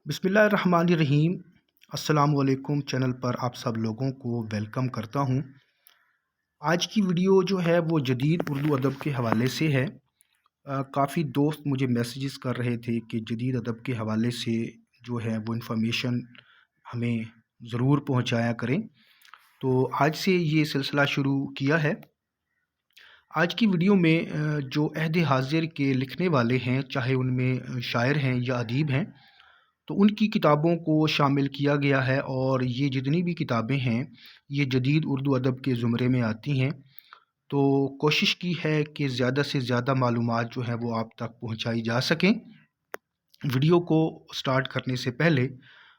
बिस्मिल्लाहिर्रहमानिर्रहीम। अस्सलाम वालेकुम। चैनल पर आप सब लोगों को वेलकम करता हूँ। आज की वीडियो जो है वो जदीद उर्दू अदब के हवाले से है। काफ़ी दोस्त मुझे मैसेजेस कर रहे थे कि जदीद अदब के हवाले से जो है वो इन्फॉर्मेशन हमें ज़रूर पहुँचाया करें। तो आज से ये सिलसिला शुरू किया है। आज की वीडियो में जो अहद हाज़िर के लिखने वाले हैं, चाहे उनमें शायर हैं या अदीब हैं, तो उनकी किताबों को शामिल किया गया है। और ये जितनी भी किताबें हैं ये जदीद उर्दू अदब के ज़ुमरे में आती हैं। तो कोशिश की है कि ज़्यादा से ज़्यादा मालूमात जो है वो आप तक पहुंचाई जा सकें। वीडियो को स्टार्ट करने से पहले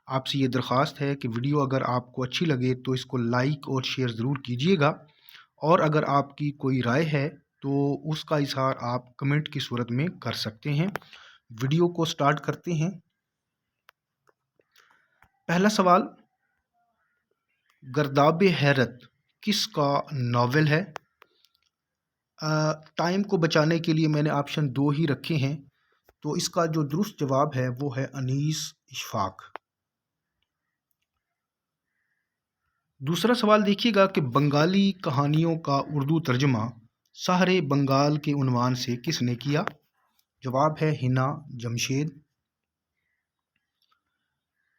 आपसे ये दरख्वास्त है कि वीडियो अगर आपको अच्छी लगे तो इसको लाइक और शेयर ज़रूर कीजिएगा, और अगर आपकी कोई राय है तो उसका इजहार आप कमेंट की सूरत में कर सकते हैं। वीडियो को स्टार्ट करते हैं। पहला सवाल, गर्दाब हैरत किसका नावल है? टाइम को बचाने के लिए मैंने ऑप्शन 2 ही रखे हैं, तो इसका जो दुरुस्त जवाब है वो है अनीस इशफाक। दूसरा सवाल देखिएगा कि बंगाली कहानियों का उर्दू तर्जमा सहरे बंगाल के उन्वान से किसने किया? जवाब है हिना जमशेद।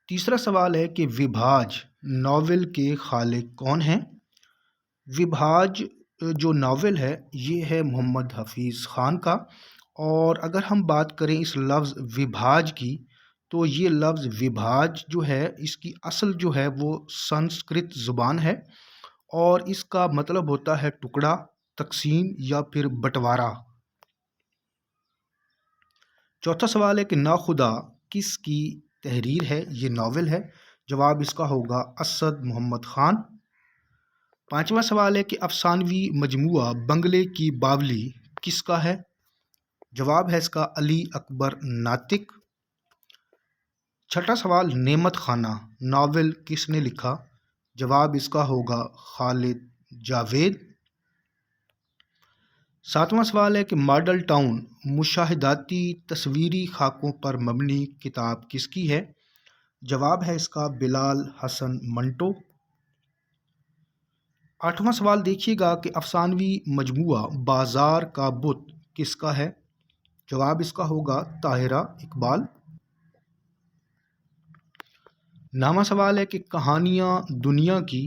तीसरा सवाल है कि विभाज नावल के खालिक कौन हैं? विभाज जो नावल है ये है मोहम्मद हफीज़ ख़ान का। और अगर हम बात करें इस लफ्ज़ विभाज की, तो ये लफ्ज़ विभाज जो है इसकी असल जो है वो संस्कृत ज़ुबान है, और इसका मतलब होता है टुकड़ा, तकसीम या फिर बंटवारा। चौथा सवाल है कि नाखुदा किसकी तहरीर है? ये नावल है। जवाब इसका होगा असद मोहम्मद ख़ान। पांचवा सवाल है कि अफसानवी मजमुआ बंगले की बावली किसका है? जवाब है इसका अली अकबर नातिक। छठा सवाल, नेमत खाना नावल किसने लिखा? जवाब इसका होगा खालिद जावेद। सातवां सवाल है कि मॉडल टाउन मुशाहिदाती तस्वीरी खाकों पर मबनी किताब किसकी है? जवाब है इसका बिलाल हसन मंटो। आठवां सवाल देखिएगा कि अफसानवी मजमुआ बाजार का बुत किसका है? जवाब इसका होगा ताहिरा इकबाल। नौवां सवाल है कि कहानियाँ दुनिया की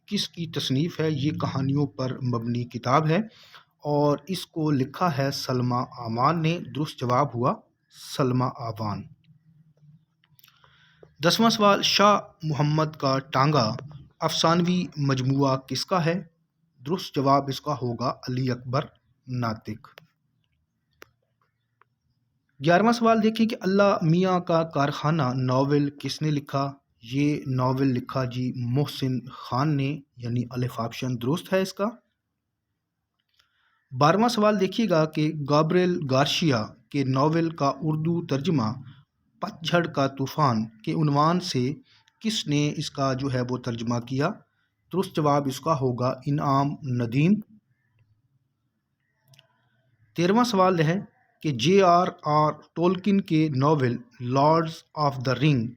किसकी तसनीफ़ है? ये कहानियों पर मबनी किताब है और इसको लिखा है सलमा आमान ने। दुरुस्त जवाब हुआ सलमा आवान। 10वां सवाल, शाह मुहम्मद का टांगा अफसानवी मजमुआ किसका है? दुरुस्त जवाब इसका होगा अली अकबर नातिक। 11वां सवाल देखिए कि अल्लाह मियाँ का कारखाना नावल किसने लिखा? ये नावल लिखा जी मोहसिन खान ने, यानी अलिफ ऑप्शन दुरुस्त है इसका। 12वां सवाल देखिएगा कि गैब्रियल गार्शिया के नावल का उर्दू तर्जुमा पतझड़ का तूफ़ान के उन्वान से किसने इसका जो है वो तर्जुमा किया? दुरुस्त जवाब इसका होगा इनाम नदीम। 13वां सवाल है कि J.R.R. टोल्किन के novel Lords of the Ring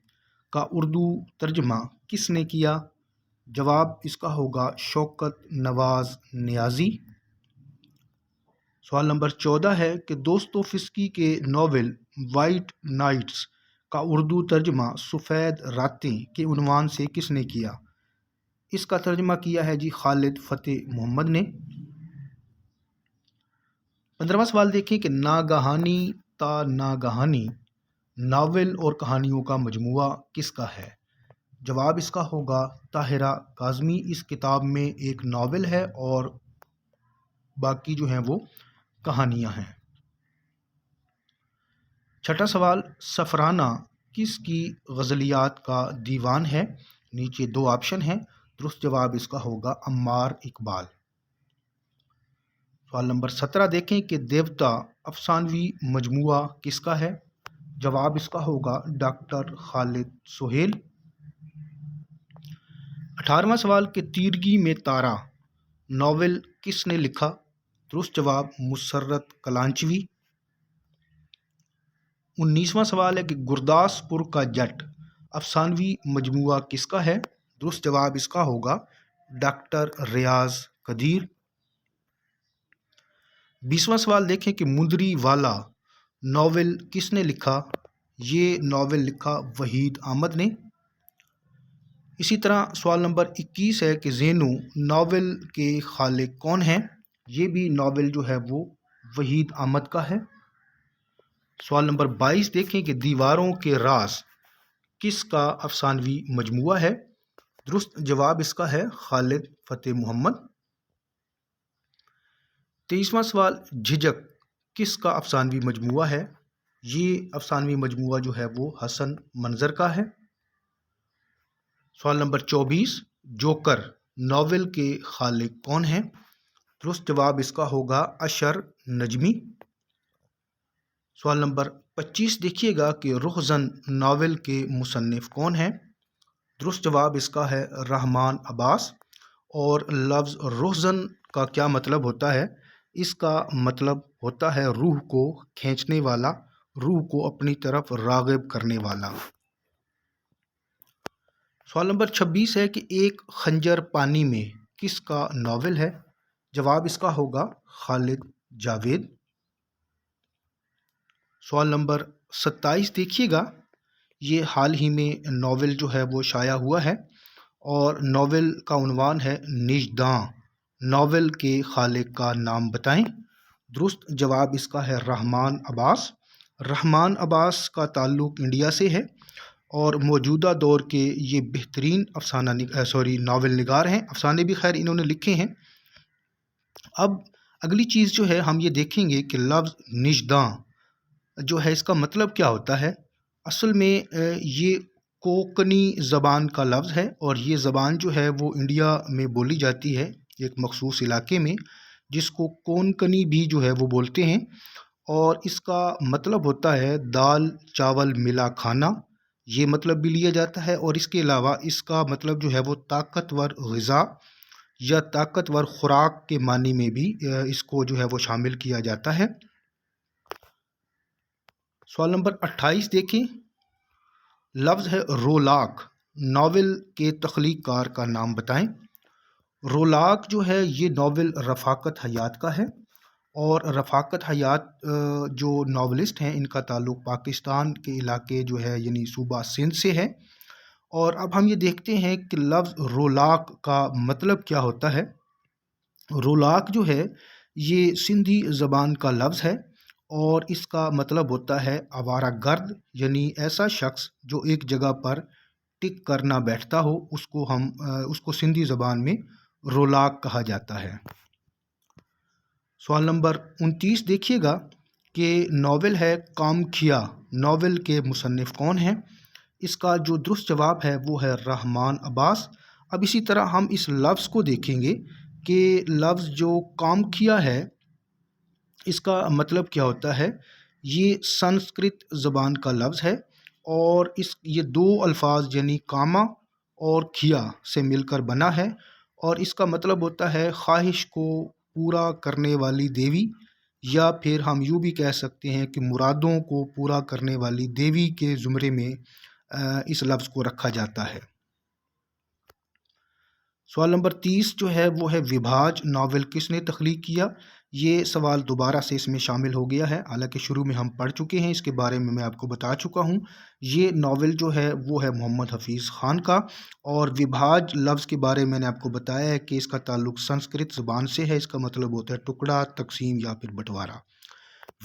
का उर्दू तर्जुमा किसने किया? जवाब इसका होगा शौकत नवाज नियाज़ी। सवाल नंबर 14 है कि दोस्तोफिस्की के नावल वाइट नाइट्स का उर्दू तर्जुमा सफ़ेद रातें के उन्वान से किसने किया? इसका तर्जुमा किया है जी खालिद फ़तेह मोहम्मद ने। 15वां सवाल देखें कि नागहानी ता नागहानी नावल और कहानियों का मजमुआ किसका है? जवाब इसका होगा ताहिरा काज़मी। इस किताब में एक नावल है और बाकी जो हैं वो कहानियाँ हैं। छठा सवाल, सफराना किसकी गज़लियात का दीवान है? नीचे दो ऑप्शन हैं, दुरुस्त जवाब इसका होगा अम्मार इकबाल। सवाल नंबर 17 देखें कि देवता अफसानवी मजमुआ किसका है? जवाब इसका होगा डॉक्टर खालिद सुहेल। 18वां सवाल कि तीरगी में तारा नावल किसने लिखा? दुरुस्त जवाब मुसर्रत कलांचवी। 19واں سوال ہے کہ گرداسپور کا جٹ افسانوی مجموعہ کس کا ہے؟ درست جواب اس کا ہوگا ڈاکٹر ریاض قدیر۔ 20واں سوال دیکھیں کہ مندری والا ناول کس نے لکھا؟ یہ ناول لکھا وحید احمد نے۔ اسی طرح سوال نمبر 21 ہے کہ زینو ناول کے خالق کون ہیں؟ یہ بھی ناول جو ہے وہ وحید احمد کا ہے۔ سوال نمبر 22 دیکھیں کہ دیواروں کے راز کس کا افسانوی مجموعہ ہے؟ درست جواب اس کا ہے خالد فتح محمد۔ 23واں سوال جھجک کس کا افسانوی مجموعہ ہے؟ یہ افسانوی مجموعہ جو ہے وہ حسن منظر کا ہے۔ سوال نمبر 24 جوکر ناول کے خالق کون ہیں؟ درست جواب اس کا ہوگا اشر نجمی۔ سوال نمبر 25 دیکھیے گا کہ رخزن ناول کے مصنف کون ہیں؟ درست جواب اس کا ہے رحمان عباس۔ اور لفظ رخزن کا کیا مطلب ہوتا ہے؟ اس کا مطلب ہوتا ہے روح کو کھینچنے والا، روح کو اپنی طرف راغب کرنے والا۔ سوال نمبر 26 ہے کہ ایک خنجر پانی میں کس کا ناول ہے؟ جواب اس کا ہوگا خالد جاوید۔ سوال نمبر 27 دیکھیے گا، یہ حال ہی میں ناول جو ہے وہ شائع ہوا ہے اور ناول کا عنوان ہے نژداں۔ ناول کے خالق کا نام بتائیں۔ درست جواب اس کا ہے رحمان عباس۔ رحمان عباس کا تعلق انڈیا سے ہے اور موجودہ دور کے یہ بہترین ناول نگار ہیں۔ افسانے بھی خیر انہوں نے لکھے ہیں۔ اب اگلی چیز جو ہے ہم یہ دیکھیں گے کہ لفظ نژداں جو ہے اس کا مطلب کیا ہوتا ہے۔ اصل میں یہ کوکنی زبان کا لفظ ہے اور یہ زبان جو ہے وہ انڈیا میں بولی جاتی ہے ایک مخصوص علاقے میں، جس کو کونکنی بھی جو ہے وہ بولتے ہیں، اور اس کا مطلب ہوتا ہے دال چاول ملا کھانا، یہ مطلب بھی لیا جاتا ہے، اور اس کے علاوہ اس کا مطلب جو ہے وہ طاقتور غذا یا طاقتور خوراک کے معنی میں بھی اس کو جو ہے وہ شامل کیا جاتا ہے۔ سوال نمبر 28 دیکھیں، لفظ ہے رولاک ناول کے تخلیق کار کا نام بتائیں۔ رولاک جو ہے یہ ناول رفاقت حیات کا ہے اور رفاقت حیات جو ناولسٹ ہیں ان کا تعلق پاکستان کے علاقے جو ہے یعنی صوبہ سندھ سے ہے۔ اور اب ہم یہ دیکھتے ہیں کہ لفظ رولاک کا مطلب کیا ہوتا ہے۔ رولاک جو ہے یہ سندھی زبان کا لفظ ہے اور اس کا مطلب ہوتا ہے آوارہ گرد، یعنی ایسا شخص جو ایک جگہ پر ٹک کر نہ بیٹھتا ہو، اس کو سندھی زبان میں رولاک کہا جاتا ہے۔ سوال نمبر 29 دیکھیے گا کہ ناول ہے کامکھیا ناول کے مصنف کون ہیں؟ اس کا جو درست جواب ہے وہ ہے رحمان عباس۔ اب اسی طرح ہم اس لفظ کو دیکھیں گے کہ لفظ جو کامکھیا ہے اس کا مطلب کیا ہوتا ہے۔ یہ سنسکرت زبان کا لفظ ہے اور یہ دو الفاظ یعنی کاما اور کھیا سے مل کر بنا ہے، اور اس کا مطلب ہوتا ہے خواہش کو پورا کرنے والی دیوی، یا پھر ہم یوں بھی کہہ سکتے ہیں کہ مرادوں کو پورا کرنے والی دیوی کے زمرے میں اس لفظ کو رکھا جاتا ہے۔ سوال نمبر 30 جو ہے وہ ہے وبھاج ناول کس نے تخلیق کیا؟ یہ سوال دوبارہ سے اس میں شامل ہو گیا ہے، حالانکہ شروع میں ہم پڑھ چکے ہیں، اس کے بارے میں آپ کو بتا چکا ہوں۔ یہ ناول جو ہے وہ ہے محمد حفیظ خان کا، اور وبھاج لفظ کے بارے میں نے آپ کو بتایا ہے کہ اس کا تعلق سنسکرت زبان سے ہے، اس کا مطلب ہوتا ہے ٹکڑا، تقسیم یا پھر بٹوارا۔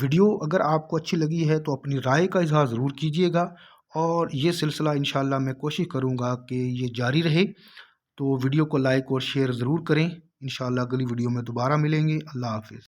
ویڈیو اگر آپ کو اچھی لگی ہے تو اپنی رائے کا اظہار ضرور کیجیے گا، اور یہ سلسلہ انشاءاللہ میں کوشش کروں گا کہ یہ جاری رہے، تو ویڈیو کو لائک اور شیئر ضرور کریں۔ انشاءاللہ اگلی ویڈیو میں دوبارہ ملیں گے۔ اللہ حافظ۔